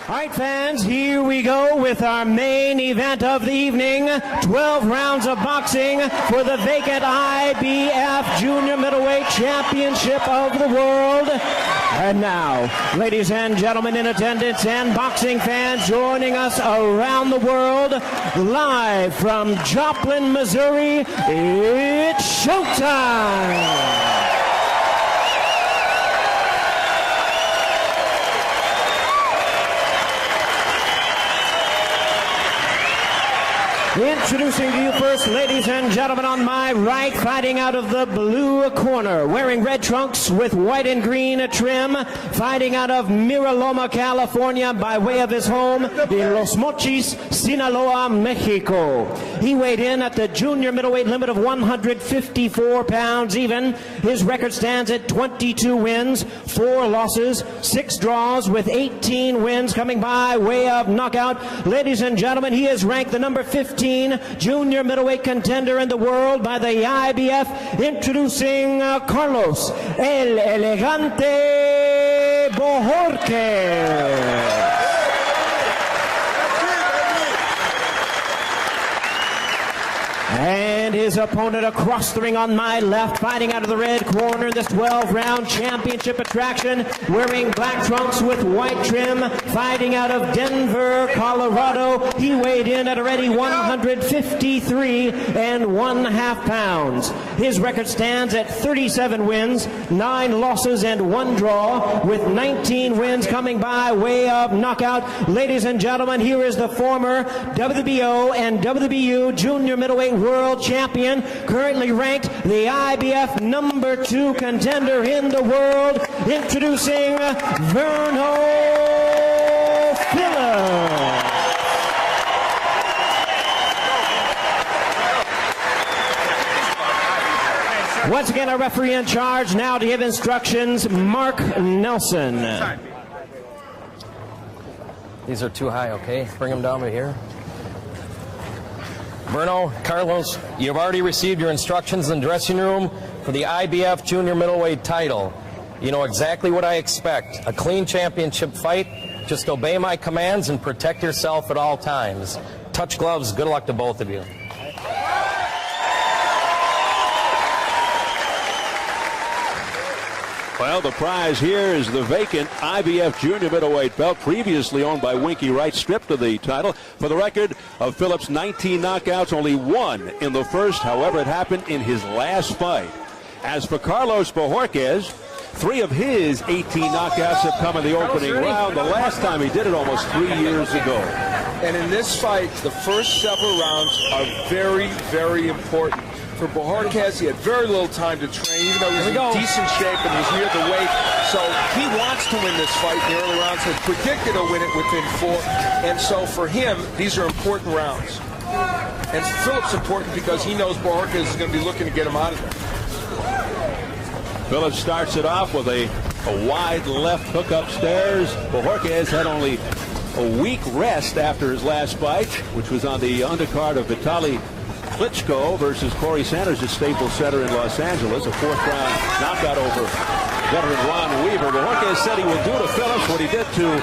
All right, fans, here we go with our main event of the evening. 12 rounds of boxing for the vacant IBF Junior Middleweight Championship of the World. And now, ladies and gentlemen in attendance and boxing fans joining us around the world, live from Joplin, Missouri, it's showtime! Introducing to you first, ladies and gentlemen, on my right, fighting out of the blue corner, wearing red trunks with white and green trim, fighting out of Mira Loma, California, by way of his home in Los Mochis, Sinaloa, Mexico. He weighed in at the junior middleweight limit of 154 pounds even. His record stands at 22 wins, 4 losses, 6 draws, with 18 wins coming by way of knockout. Ladies and gentlemen, he is ranked the number 15 junior middleweight contender in the world by the IBF, introducing Carlos El Elegante Bojorquez. And his opponent across the ring on my left, fighting out of the red corner, this 12-round championship attraction, wearing black trunks with white trim, fighting out of Denver, Colorado. He weighed in at already 153 1/2 pounds. His record stands at 37 wins, 9 losses, and 1 draw, with 19 wins coming by way of knockout. Ladies and gentlemen, here is the former WBO and WBU junior middleweight world champion, currently ranked the IBF number 2 contender in the world, introducing Verno Phillips. Once again, our referee in charge now to give instructions, Mark Nelson. These are too high, okay? Bring them down to here. Verno, Carlos, you've already received your instructions in the dressing room for the IBF Junior Middleweight title. You know exactly what I expect. A clean championship fight. Just obey my commands and protect yourself at all times. Touch gloves. Good luck to both of you. Well, the prize here is the vacant IBF Junior Middleweight belt, previously owned by Winky Wright, stripped of the title. For the record of Phillips, 19 knockouts, only 1 in the first. However, it happened in his last fight. As for Carlos Bojorquez, 3 of his 18 knockouts have come in the opening round. The last time he did it almost 3 years ago. And in this fight, the first several rounds are very, very important. For Bojorquez, he had very little time to train, even though he was in decent shape and was near the weight. So he wants to win this fight in the early rounds. Has predicted he'll win it within 4. And so for him, these are important rounds. And Phillips important because he knows Bojorquez is going to be looking to get him out of there. Phillips starts it off with a wide left hook upstairs. Bojorquez had only a week rest after his last fight, which was on the undercard of Vitaly Klitschko versus Corey Sanders at Staples Center in Los Angeles, a 4th-round knockout over veteran Ron Weaver. Bojorquez said he will do to Phillips what he did to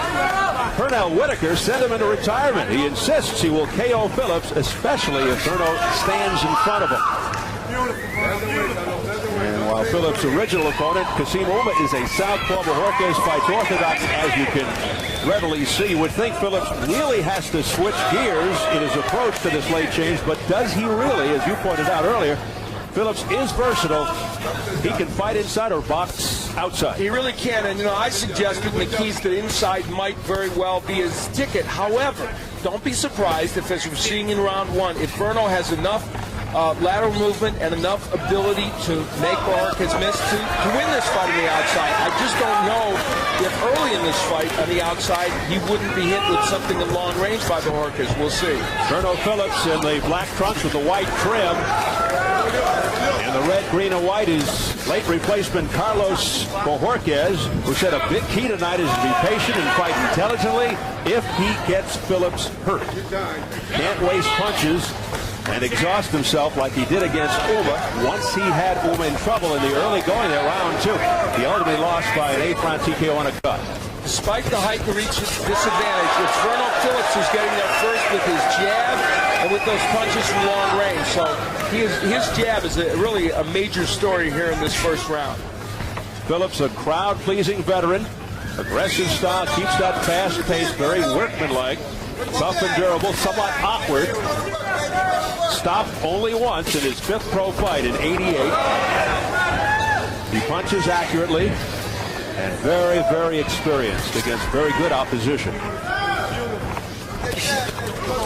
Pernell Whitaker, send him into retirement. He insists he will KO Phillips, especially if Verno stands in front of him. And while Phillips' original opponent, Kasim Uma, is a southpaw, Bojorquez fights orthodox, as you can readily see. You would think Phillips really has to switch gears in his approach to this late change, but does he really? As you pointed out earlier, Phillips is versatile. He can fight inside or box outside. He really can, and you know, I suggested McKee's that inside might very well be his ticket. However, don't be surprised if, as you're seeing in round 1, if Verno has enough lateral movement and enough ability to make Bojorquez miss to win this fight on the outside. I just don't know if early in this fight on the outside he wouldn't be hit with something in long range by Bojorquez. We'll see. Verno Phillips in the black trunks with the white trim. And the red, green, and white is late replacement Carlos Bojorquez, who said a big key tonight is to be patient and fight intelligently if he gets Phillips hurt. Can't waste punches and exhaust himself like he did against Uma. Once he had Uma in trouble in the early going there, round 2. He ultimately lost by an 8th round TKO on a cut. despite the height and reach disadvantage, it's Verno Phillips who's getting there first with his jab and with those punches from long range. So his jab is really a major story here in this first round. Phillips, a crowd-pleasing veteran. Aggressive style, keeps that fast pace, very workmanlike. Tough and durable, somewhat awkward. Stopped only once in his 5th pro fight in '88. He punches accurately and very, very experienced against very good opposition.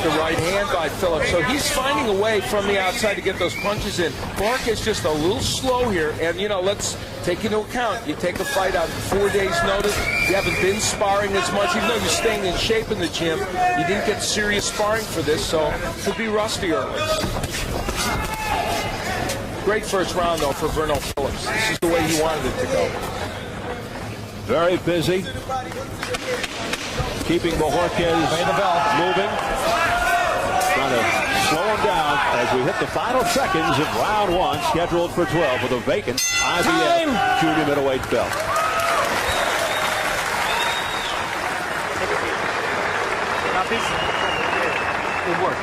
The right hand by Phillips. So he's finding a way from the outside to get those punches in. Bojorquez just a little slow here. And, you know, let's take into account, you take a fight out 4 days' notice. You haven't been sparring as much. Even though you're staying in shape in the gym, you didn't get serious sparring for this, so it could be rusty early. Great first round, though, for Verno Phillips. This is the way he wanted it to go. Very busy. Keeping Bojorquez moving. Trying to slow him down as we hit the final seconds of round 1, scheduled for 12 with a vacant IBF junior middleweight belt. Good work.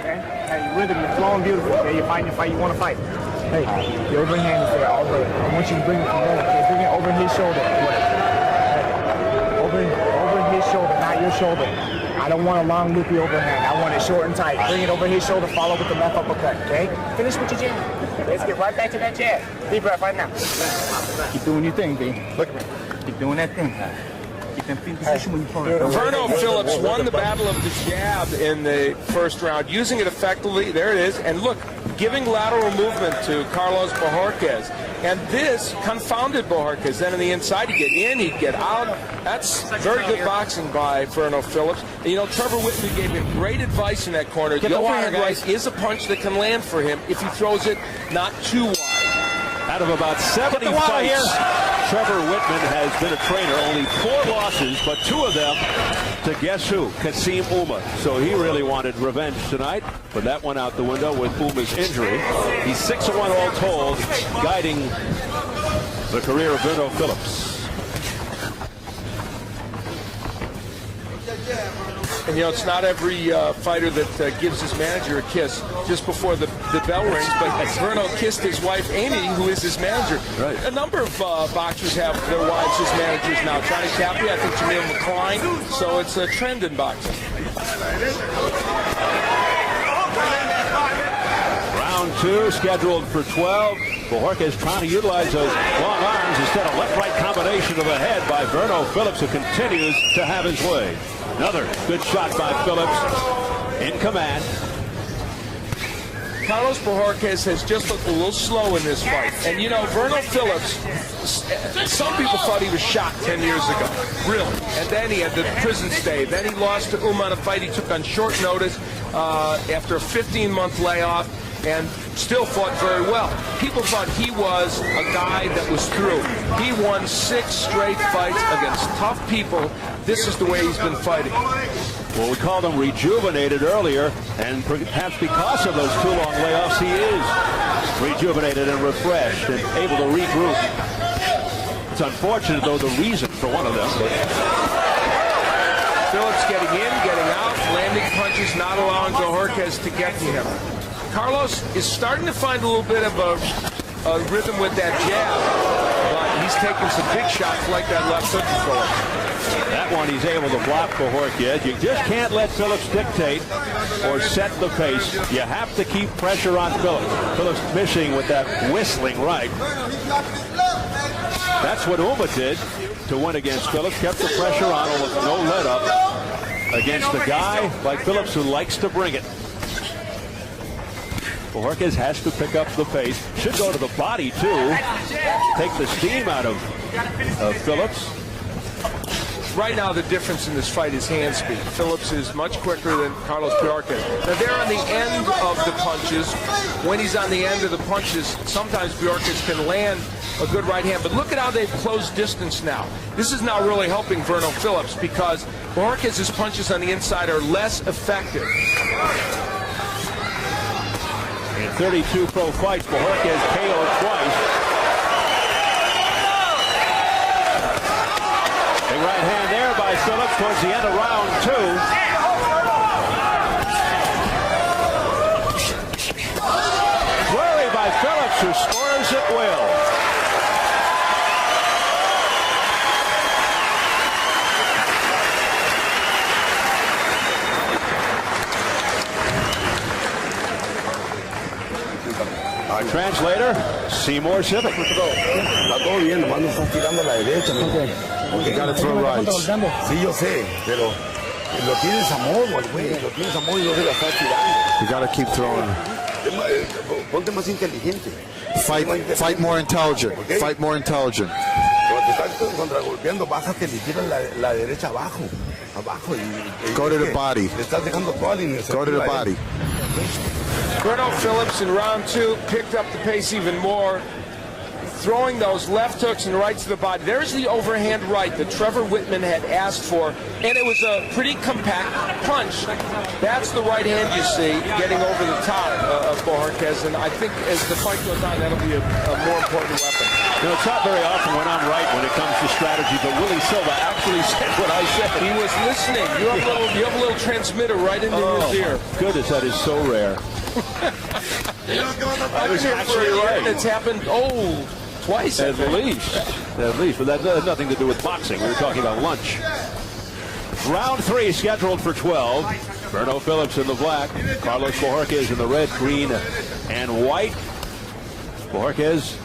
Okay? Hey, rhythm, you're flowing beautiful. Okay, you're fighting your fight you want to fight. Hey, your overhand is there all day. I want you to bring it from there. Okay, bring it over his shoulder. Over his shoulder, not your shoulder. I don't want a long loopy overhand. I want it short and tight. Bring it over his shoulder, follow with the left uppercut, okay? Finish with your jab. Let's get right back to that jab. Deep breath right now. Keep doing your thing, B. Look at me. Keep doing that thing. Keep in position when you pull it. Verno Phillips won the battle of the jab in the first round, using it effectively. There it is. And look, giving lateral movement to Carlos Bojorquez. And this confounded Bojorquez. Then on the inside, he'd get in, he'd get out. That's very good boxing by Verno Phillips. And, you know, Trevor Whitman gave him great advice in that corner. The overhand right is a punch that can land for him if he throws it not too wide. Out of about 70 fights, Trevor Whitman has been a trainer. Only 4 losses, but 2 of them to guess who? Kasim Uma. So he really wanted revenge tonight, but that went out the window with Uma's injury. He's 6-1 all told, guiding the career of Verno Phillips. And, you know, it's not every fighter that gives his manager a kiss just before the bell rings, but Verno kissed his wife, Amy, who is his manager. Right. A number of boxers have their wives as managers now. Johnny Capri, I think Jamil McCline, so it's a trend in boxing. Round 2 scheduled for 12. Bojorquez trying to utilize those long arms instead of left-right combination of the head by Verno Phillips, who continues to have his way. Another good shot by Phillips in command. Carlos Bojorquez has just looked a little slow in this fight. And, you know, Verno Phillips, some people thought he was shot 10 years ago, really. And then he had the prison stay. Then he lost to Uma in a fight he took on short notice after a 15-month layoff, and still fought very well. People thought he was a guy that was through. He won 6 straight fights against tough people. This is the way he's been fighting. Well, we called him rejuvenated earlier, and perhaps because of those 2 long layoffs, he is rejuvenated and refreshed and able to regroup. It's unfortunate, though, the reason for one of them. Phillips getting in, getting out, landing punches, not allowing Bojorquez to get to him. Carlos is starting to find a little bit of a rhythm with that jab, but he's taking some big shots like that left hook to Phillips. That one he's able to block Bojorquez. You just can't let Phillips dictate or set the pace. You have to keep pressure on Phillips. Phillips missing with that whistling right. That's what Uma did to win against Phillips. Kept the pressure on him with no let up against a guy like Phillips who likes to bring it. Bojorquez has to pick up the pace. Should go to the body, too. Take the steam out of Phillips. Right now, the difference in this fight is hand speed. Phillips is much quicker than Carlos Bojorquez. Now, they're on the end of the punches. When he's on the end of the punches, sometimes Bojorquez can land a good right hand. But look at how they've closed distance now. This is now really helping Verno Phillips because Bojorquez's punches on the inside are less effective. In 32 pro fights, Bojorquez KO'd twice. Phillips towards the end of round 2. Flurry by Phillips, who scores at will. Our translator, Seymour Civic. Está todo bien, nomás no estás tirando a la derecha. Porque gotta throw rights. Sí, yo sé, pero lo tienes a modo, güey. Lo tienes a modo y no se la estás tirando. You gotta keep throwing. Ponte más inteligente. Fight more intelligent. Okay. Fight more intelligent. Cuando te estás contragolpeando, bájate y tiras la derecha abajo. Abajo. Go to the body. Le estás dejando toda la iniciativa. Go to the body. Verno Phillips in round 2 picked up the pace even more, throwing those left hooks and right to the body. There's the overhand right that Trevor Whitman had asked for, and it was a pretty compact punch. That's the right hand you see getting over the top of Bojorquez, and I think as the fight goes on, that'll be a more important weapon. You know, it's not very often when I'm right when it comes to strategy, but Willie Silva actually said what I said. He was listening. You have a little transmitter right into his ear. Goodness, that is so rare. I was actually right. It's happened, twice. At least. But that has nothing to do with boxing. We were talking about lunch. Round 3 scheduled for 12. Verno Phillips in the black. Carlos Bojorquez in the red, green, and white. Bojorquez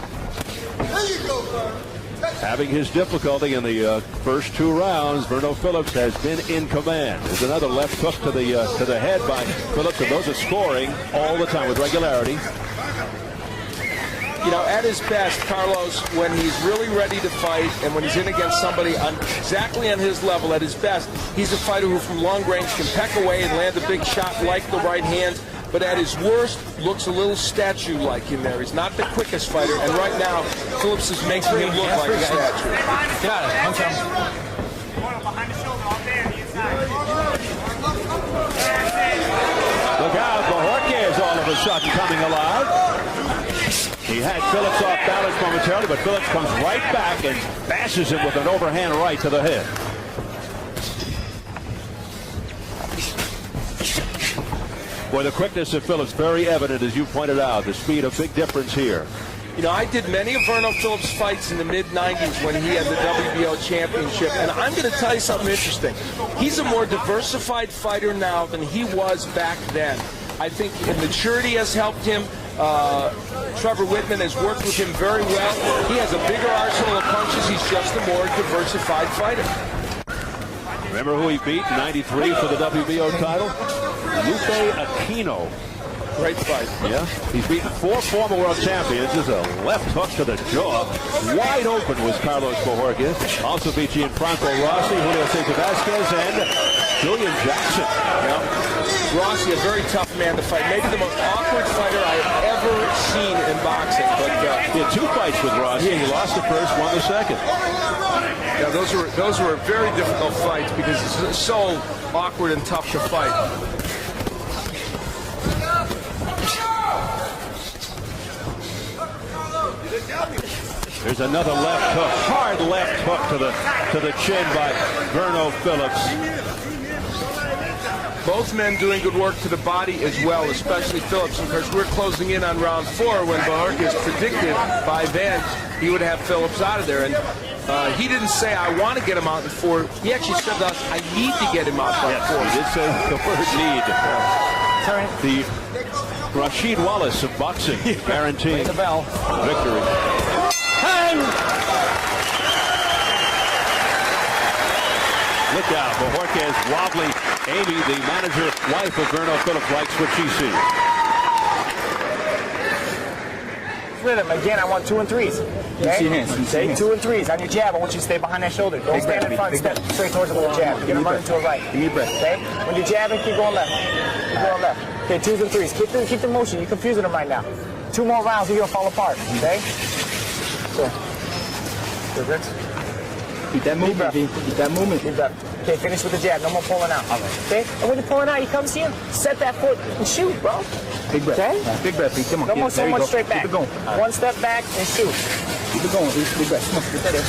having his difficulty in the first 2 rounds. Verno Phillips has been in command. There's another left hook to the head by Phillips, and those are scoring all the time with regularity. You know, at his best, Carlos, when he's really ready to fight and when he's in against somebody exactly on his level, at his best, he's a fighter who from long range can peck away and land a big shot like the right hand. But at his worst, looks a little statue-like in there. He's not the quickest fighter, and right now, Phillips is making him look like a statue. Got it. Look out, Bojorquez all of a sudden coming alive. He had Phillips off balance momentarily, but Phillips comes right back and bashes him with an overhand right to the head. Boy, the quickness of Phillips very evident, as you pointed out. The speed, a big difference here. You know, I did many of Verno Phillips' fights in the mid-90s when he had the WBO championship, and I'm going to tell you something interesting. He's a more diversified fighter now than he was back then. I think maturity has helped him. Trevor Whitman has worked with him very well. He has a bigger arsenal of punches. He's just a more diversified fighter. Remember who he beat in '93 for the WBO title? Lupe Aquino. Great fight. Yeah, he's beaten 4 former world champions. There's a left hook to the jaw. Wide open was Carlos Bojorquez. Also beat Gianfranco Rossi, Julio Cesar Vasquez, and Julian Jackson. Yeah. Rossi, a very tough man to fight. Maybe the most awkward fighter I have ever seen in boxing. But he had 2 fights with Rossi. He lost the first, won the second. Yeah, those were very difficult fights because it's so awkward and tough to fight. There's another left hook, hard left hook to the chin by Verno Phillips. Both men doing good work to the body as well, especially Phillips. Of course, we're closing in on round 4 when Bojorquez predicted by then he would have Phillips out of there. And he didn't say, I want to get him out in 4. He actually said to us, I need to get him out by 4. He did say the word need. The Rasheed Wallace of boxing, guaranteeing the bell. Victory. Look out, Bojorquez wobbly. Amy, the manager, wife of Verno Phillips, likes what she sees. With him again, I want 2 and 3s. Okay? Take 2 and 3s on your jab. I want you to stay behind that shoulder. Don't stand in front. Step straight towards the little jab. You're gonna run into a right. Okay? When you're jabbing, keep going left. Keep going left. Okay, 2s and 3s. Keep the motion. You're confusing them right now. 2 more rounds, you're gonna fall apart. Okay? So. Good. Keep that movement. Keep that movement. Keep that. Okay, finish with the jab. No more pulling out. Okay? And when you're pulling out, you come see him. Set that foot and shoot, bro. Big breath. Okay? Big breath, Pete. Come on. No more so much straight back. Keep it going. 1 step back and shoot. Keep it going, Pete. Big breath. Come on. Get that in.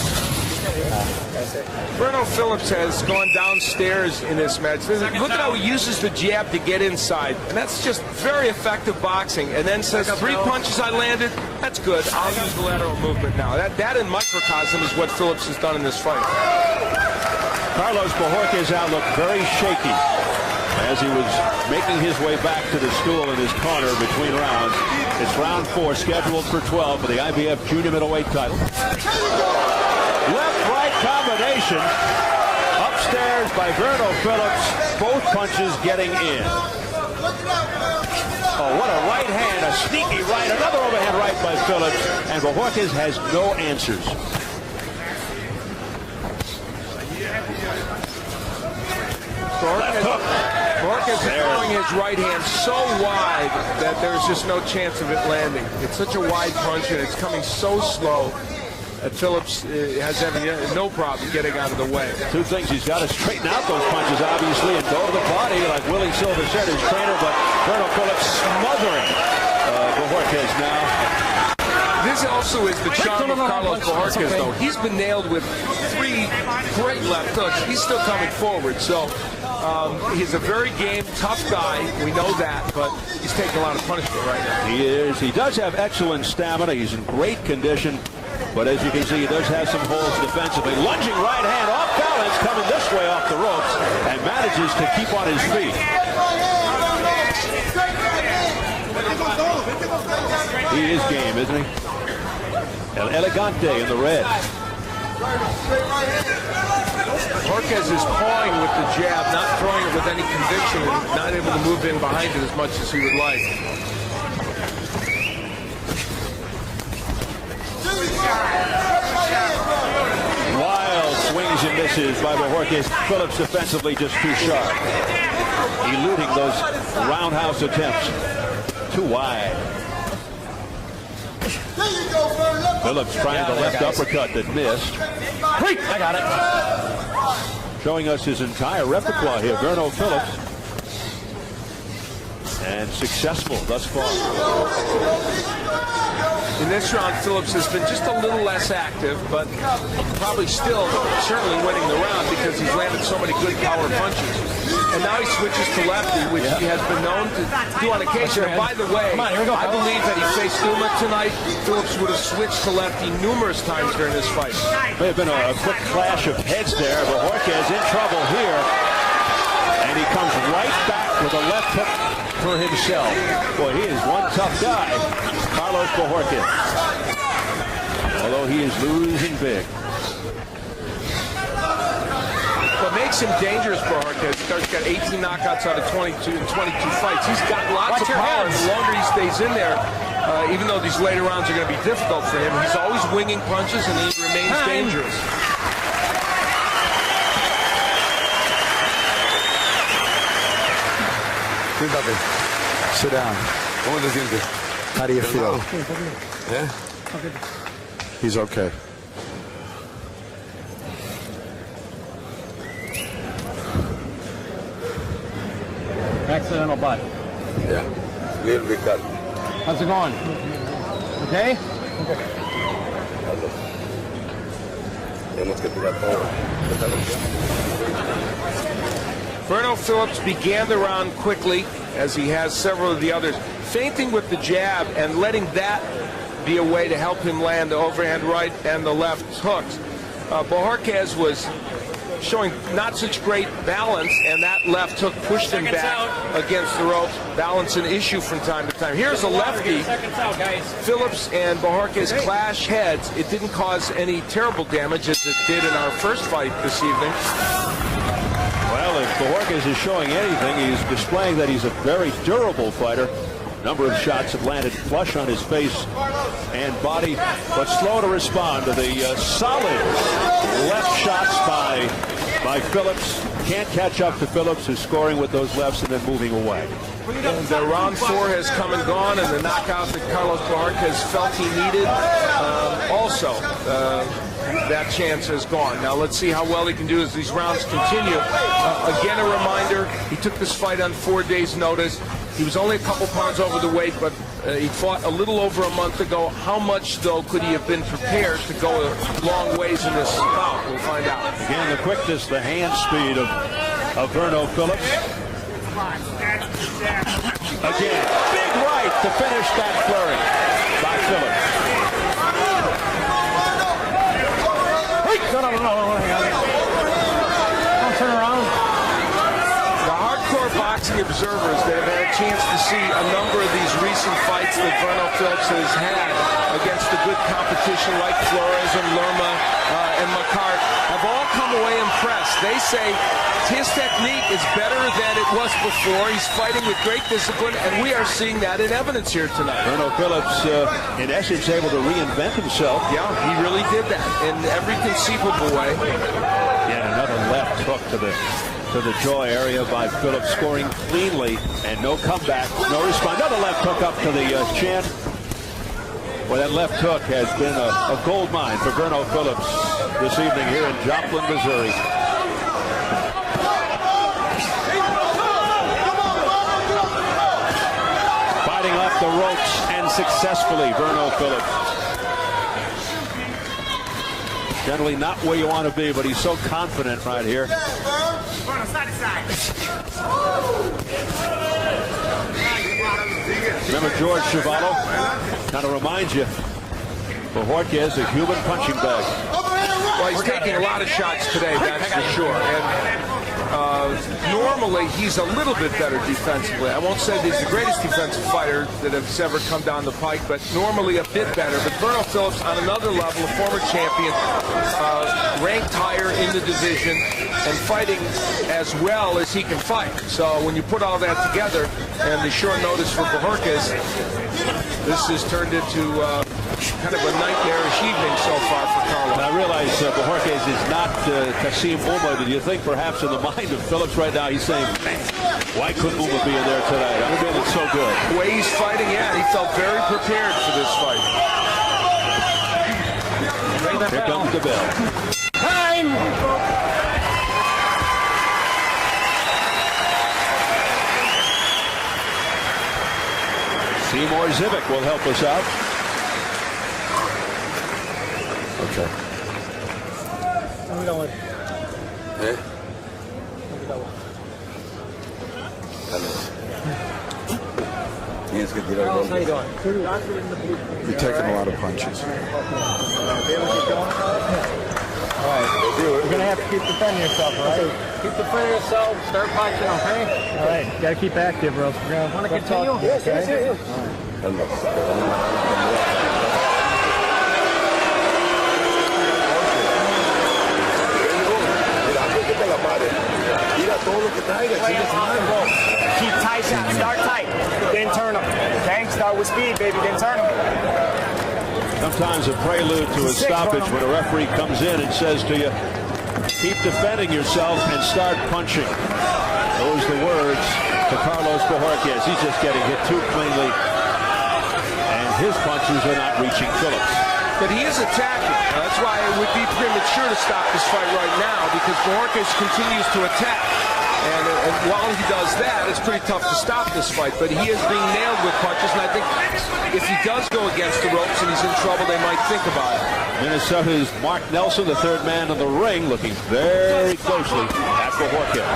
Verno Phillips has gone downstairs in this match. Look at how he uses the jab to get inside. And that's just very effective boxing. And then says, 3 punches I landed, that's good. I'll use the lateral movement now. That in microcosm is what Phillips has done in this fight. Carlos Bojorquez out looked very shaky as he was making his way back to the stool in his corner between rounds. It's round 4, scheduled for 12 for the IBF junior middleweight title. Left-right combination. Upstairs by Verno Phillips. Both punches getting in. Oh, what a right hand. A sneaky right. Another overhand right by Phillips. And Bojorquez has no answers. Bojorquez is throwing his right hand so wide that there's just no chance of it landing. It's such a wide punch and it's coming so slow that Phillips has no problem getting out of the way. 2 things. He's got to straighten out those punches, obviously, and go to the body like Willie Silver said, his trainer, but Verno Phillips smothering Bojorquez now. This also is the charm of Carlos Bojorquez, though. He's been nailed with 3 great left hooks. He's still coming forward, so he's a very game, tough guy. We know that, but he's taking a lot of punishment right now. He is. He does have excellent stamina. He's in great condition, but as you can see, he does have some holes defensively. Lunging right hand off balance, coming this way off the ropes, and manages to keep on his feet. He is game, isn't he? El Elegante in the red. Bojorquez is pawing with the jab, not throwing it with any conviction, and not able to move in behind it as much as he would like. Wild swings and misses by Bojorquez. Phillips defensively just too sharp. Eluding those roundhouse attempts. Too wide. Phillips trying the left uppercut that missed. I got it. Showing us his entire repertoire here. Verno Phillips. And successful thus far. In this round, Phillips has been just a little less active, but probably still certainly winning the round because he's landed so many good power punches. And now he switches to lefty, which he has been known to do on occasion. And by the way, I believe that he faced Numa tonight. Phillips would have switched to lefty numerous times during this fight. May have been a quick clash of heads there, but Bojorquez in trouble here. And he comes right back with a left hook for himself. Boy, he is one tough guy, Carlos Bojorquez. Although he is losing big. What makes him dangerous, Bojorquez, he's got 18 knockouts out of 22 fights. He's got lots of power. The longer he stays in there, even though these later rounds are going to be difficult for him, he's always winging punches and he remains dangerous. Sit down. How do you feel? Yeah? He's okay. Accidental butt. Yeah. Little bit cut. How's it going? Okay? Tenemos que tirar todo. Verno Phillips began the round quickly, as he has several of the others, feinting with the jab and letting that be a way to help him land the overhand right and the left hooks. Bojorquez was showing not such great balance, and that left hook pushed him back against the ropes. Balance an issue from time to time. Here's a lefty. Phillips and Bojorquez clash heads. It didn't cause any terrible damage as it did in our first fight this evening. Well, if Bojorquez is showing anything, he's displaying that he's a very durable fighter. A number of shots have landed flush on his face and body, but slow to respond to the solid left shots by Phillips. Can't catch up to Phillips, who's scoring with those lefts and then moving away. And round 4 has come and gone, and the knockout that Carlos Bojorquez felt he needed also. That chance has gone. Now let's see how well he can do as these rounds continue. Again, a reminder, he took this fight on 4 days' notice. He was only a couple pounds over the weight, but he fought a little over a month ago. How much, though, could he have been prepared to go a long ways in this bout? We'll find out. Again, the quickness, the hand speed of Verno Phillips. Again, big right to finish that flurry by Phillips. No, hang on. Don't turn around. The hardcore boxing observers that have had a chance to see a number of these recent fights that Verno Phillips has had against the good competition like Flores and Lerma and McCart have all come away impressed. They say his technique is better than it was before. He's fighting with great discipline, and we are seeing that in evidence here tonight. Verno Phillips, in essence, able to reinvent himself. Yeah, he really did that in every conceivable way. Yeah, another left hook to the jaw area by Phillips, scoring cleanly, and no comeback, no response. Another left hook up to the chin. Well, that left hook has been a gold mine for Verno Phillips this evening here in Joplin, Missouri. Fighting off the ropes and successfully, Verno Phillips. Generally not where you want to be, but he's so confident right here. Remember George Chuvalo? Kind of reminds you, Bojorquez, a human punching bag. Well, he's taking a lot of shots today, that's for sure. And normally he's a little bit better defensively. I won't say that he's the greatest defensive fighter that has ever come down the pike, but normally a bit better. But Verno Phillips, on another level, a former champion, ranked higher in the division and fighting as well as he can fight. So when you put all that together and the short notice for Bojorquez, this has turned into kind of a nightmarish evening so far for Carlos. I realize Bojorquez is not Kasim Uma. Do you think perhaps in the mind of Phillips right now he's saying, man, why couldn't Uma be in there tonight? I'm feeling so good. The way he's fighting, yeah, he felt very prepared for this fight. Here comes the bell. Time! Seymour Zivik will help us out. Okay. ¿Eh? Tienes que tirar el golpe. You're taking a lot of punches. All right. You're going to have to keep defending yourself, all right? Keep defending yourself, start punching, okay? All right. You got to keep active, bro. We're going to Want to continue? Yes. Keep tight shots. Start tight. Then turn them. Okay? Start with speed, baby. Then turn them. Sometimes a prelude to a stoppage when a referee comes in and says to you, keep defending yourself and start punching. Those are the words to Carlos Bojorquez. He's just getting hit too cleanly, and his punches are not reaching Phillips. But he is attacking. That's why it would be premature to stop this fight right now, because Bojorquez continues to attack. And while he does that, it's pretty tough to stop this fight. But he is being nailed with punches, and I think if he does go against the ropes and he's in trouble, they might think about it. Minnesota's Mark Nelson, the third man in the ring, looking very closely at Bojorquez.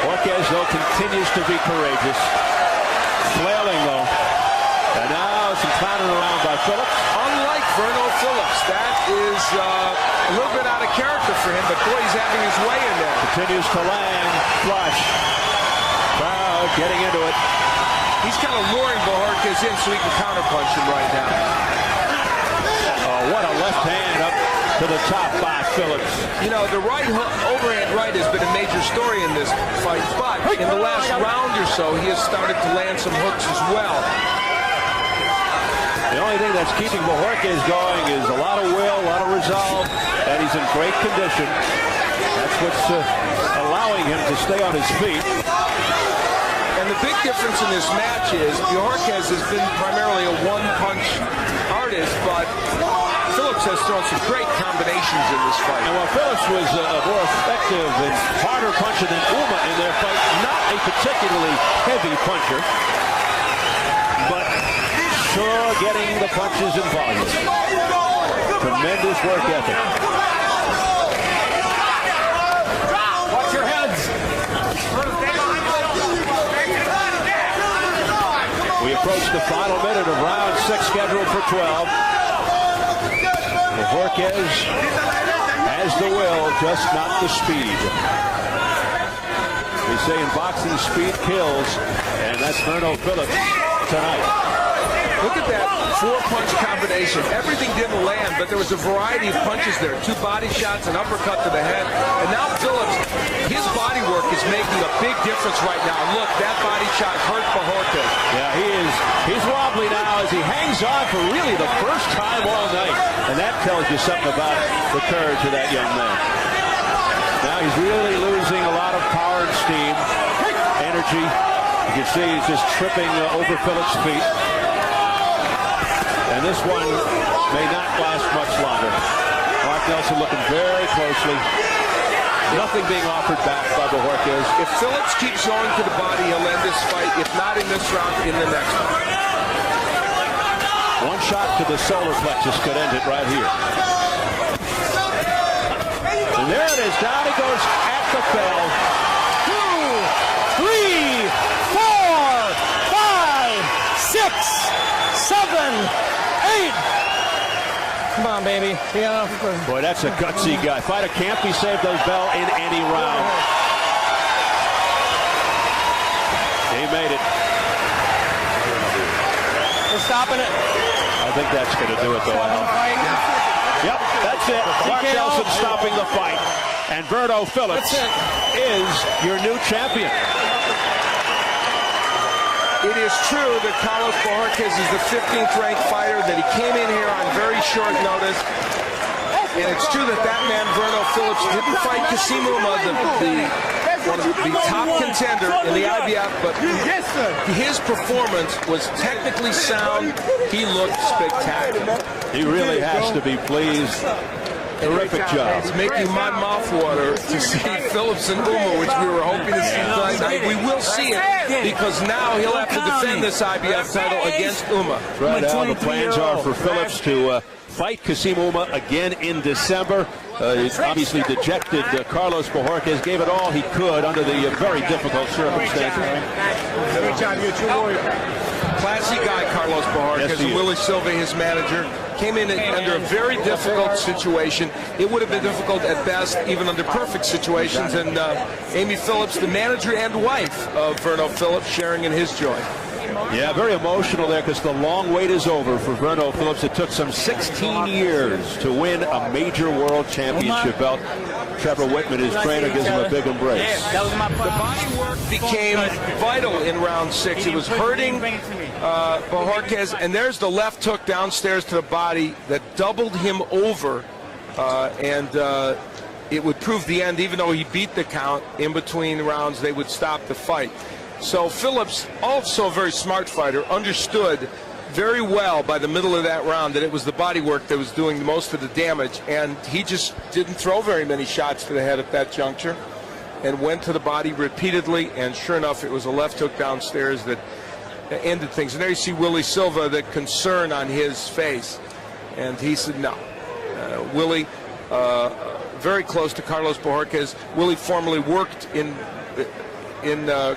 Bojorquez, though, continues to be courageous. Flailing, though. And now some clowning around by Phillips. Unlike Verno Phillips, that is a little bit out of character for him, but boy, he's having his way in there. Continues to land. Flush. Crowd getting into it. He's kind of luring Bojorquez in so he can counterpunch him right now. Oh, what a left hand up to the top by Phillips. You know, the right hook, overhand right has been a major story in this fight, but in the last round or so, he has started to land some hooks as well. The only thing that's keeping Bojorquez going is a lot of will, a lot of resolve, and he's in great condition. That's what's allowing him to stay on his feet. And the big difference in this match is Bojorquez has been primarily a one-punch artist, but Phillips has thrown some great combinations in this fight. And while Phillips was more effective and harder harder puncher than Uma in their fight. Not a particularly heavy puncher, but sure getting the punches in volume. Tremendous work ethic. Watch your heads. We approach the final minute of round 6 scheduled for 12. Bojorquez has the will, just not the speed. They say in boxing, speed kills, and that's Verno Phillips tonight. Look at that 4-punch combination. Everything didn't land, but there was a variety of punches there. 2 body shots, an uppercut to the head. And now Phillips, his body work is making a big difference right now. Look, that body shot hurt Bojorquez. Yeah, he's wobbly now as he hangs on for really the first time all night. And that tells you something about the courage of that young man. Now he's really losing a lot of power and steam, energy. You can see he's just tripping over Phillips' feet. And this one may not last much longer. Mark Nelson looking very closely. Nothing being offered back by Bojorquez. If Phillips keeps going to the body, he'll end this fight. If not in this round, in the next one. One shot to the solar plexus could end it right here. And there it is. Down he goes at the bell. 2, 3, 4, 5, 6, 7, 8. Come on, baby. Yeah. Boy, that's a gutsy guy. Fighter can't be saved those bell in any round. He made it. We're stopping it. I think that's going to do it, though, Al. Yep, that's it. Mark Nelson stopping the fight. And Verno Phillips is your new champion. It is true that Carlos Bojorquez is the 15th ranked fighter, that he came in here on very short notice. And it's true that that man, Verno Phillips, didn't fight Kasim Uma, the top contender in the IBF, but his performance was technically sound. He looked spectacular. He really has to be pleased. Terrific job. It's making my mouth water to see Phillips and Uma, which we were hoping to see tonight. We will see it because now he'll have to defend this IBF title against Uma. Right, Al, the plans are for Phillips to fight Kasim Uma again in December. He's obviously dejected. Carlos Bojorquez gave it all he could under the very difficult circumstances. Good job, you're a true warrior. Classy guy, Carlos Bojorquez. Yes, he is. Willie Silva, his manager, came in under a very difficult situation. It would have been difficult at best, even under perfect situations. And Amy Phillips, the manager and wife of Verno Phillips, sharing in his joy. Yeah, very emotional there because the long wait is over for Verno Phillips. It took some 16 years to win a major world championship belt. Trevor Whitman, his trainer, gives him a big embrace. The body work became vital in round 6. It was hurting Bojorquez, and there's the left hook downstairs to the body that doubled him over, and it would prove the end. Even though he beat the count in between rounds, they would stop the fight. So Phillips, also a very smart fighter, understood very well by the middle of that round that it was the body work that was doing most of the damage, and he just didn't throw very many shots to the head at that juncture and went to the body repeatedly, and sure enough, it was a left hook downstairs that ended things. And there you see Willie Silva, the concern on his face, and he said no. Willie, very close to Carlos Bojorquez. Willie formerly worked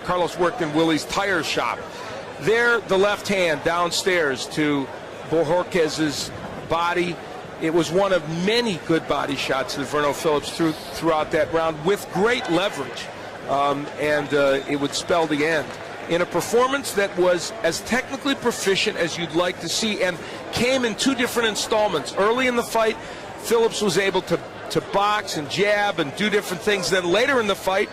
Carlos worked in Willie's tire shop. There, the left hand downstairs to Bojorquez's body. It was one of many good body shots that Verno Phillips threw throughout that round with great leverage, and it would spell the end in a performance that was as technically proficient as you'd like to see, and came in 2 different installments. Early in the fight, Phillips was able to box and jab and do different things. Then later in the fight,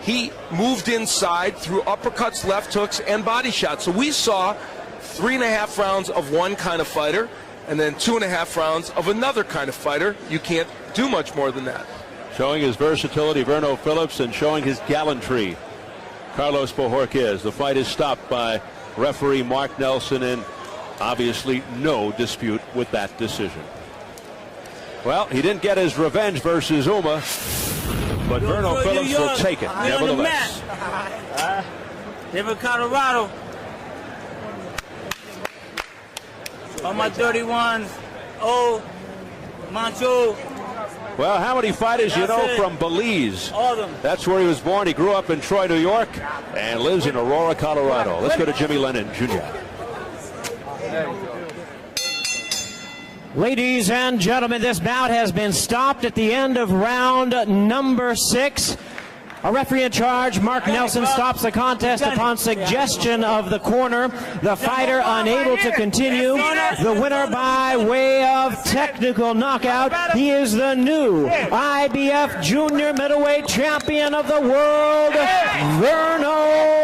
he moved inside through uppercuts, left hooks, and body shots. So we saw 3.5 rounds of one kind of fighter, and then 2.5 rounds of another kind of fighter. You can't do much more than that. Showing his versatility, Verno Phillips, and showing his gallantry, Carlos Bojorquez. The fight is stopped by referee Mark Nelson, and obviously no dispute with that decision. Well, he didn't get his revenge versus Uma. but Verno Phillips will take it, nevertheless. Denver, Colorado. On my 31, Mancho. Well, how many fighters you know from Belize? All of them. That's where he was born. He grew up in Troy, New York, and lives in Aurora, Colorado. Let's go to Jimmy Lennon, Jr. Ladies and gentlemen, this bout has been stopped at the end of round number 6. A referee in charge, Mark Nelson, stops the contest upon suggestion of the corner. The fighter unable to continue. The winner by way of technical knockout. He is the new IBF Junior Middleweight Champion of the World, Verno